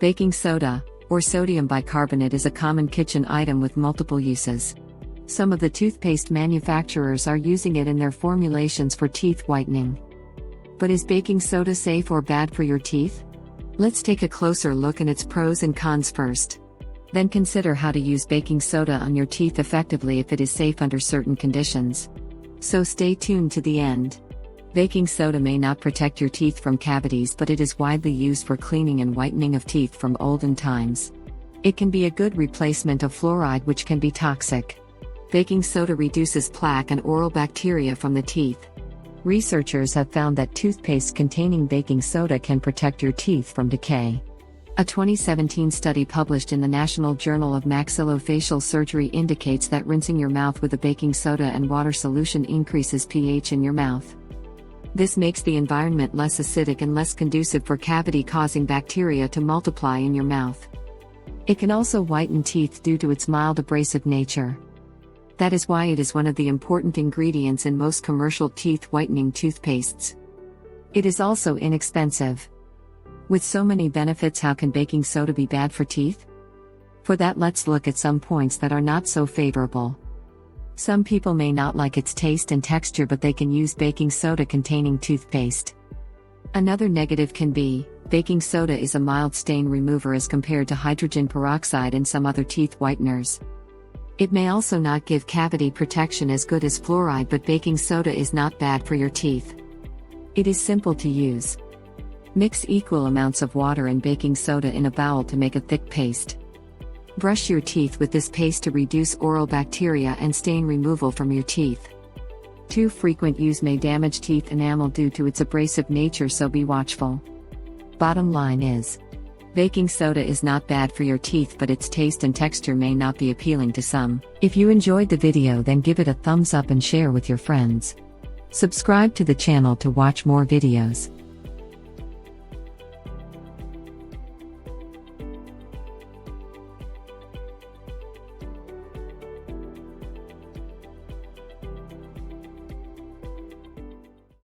Baking soda, or sodium bicarbonate, is a common kitchen item with multiple uses. Some of the toothpaste manufacturers are using it in their formulations for teeth whitening. But is baking soda safe or bad for your teeth? Let's take a closer look at its pros and cons first. Then consider how to use baking soda on your teeth effectively if it is safe under certain conditions. So stay tuned to the end. Baking soda may not protect your teeth from cavities, but it is widely used for cleaning and whitening of teeth from olden times. It can be a good replacement of fluoride, which can be toxic. Baking soda reduces plaque and oral bacteria from the teeth. Researchers have found that toothpaste containing baking soda can protect your teeth from decay. A 2017 study published in the National Journal of Maxillofacial Surgery indicates that rinsing your mouth with a baking soda and water solution increases pH in your mouth. This makes the environment less acidic and less conducive for cavity-causing bacteria to multiply in your mouth. It can also whiten teeth due to its mild abrasive nature. That is why it is one of the important ingredients in most commercial teeth whitening toothpastes. It is also inexpensive. With so many benefits, how can baking soda be bad for teeth? For that, let's look at some points that are not so favorable. Some people may not like its taste and texture, but they can use baking soda containing toothpaste. Another negative can be, baking soda is a mild stain remover as compared to hydrogen peroxide and some other teeth whiteners. It may also not give cavity protection as good as fluoride, but baking soda is not bad for your teeth. It is simple to use. Mix equal amounts of water and baking soda in a bowl to make a thick paste. Brush your teeth with this paste to reduce oral bacteria and stain removal from your teeth. Too frequent use may damage teeth enamel due to its abrasive nature, so be watchful. Bottom line is, baking soda is not bad for your teeth, but its taste and texture may not be appealing to some. If you enjoyed the video, then give it a thumbs up and share with your friends. Subscribe to the channel to watch more videos.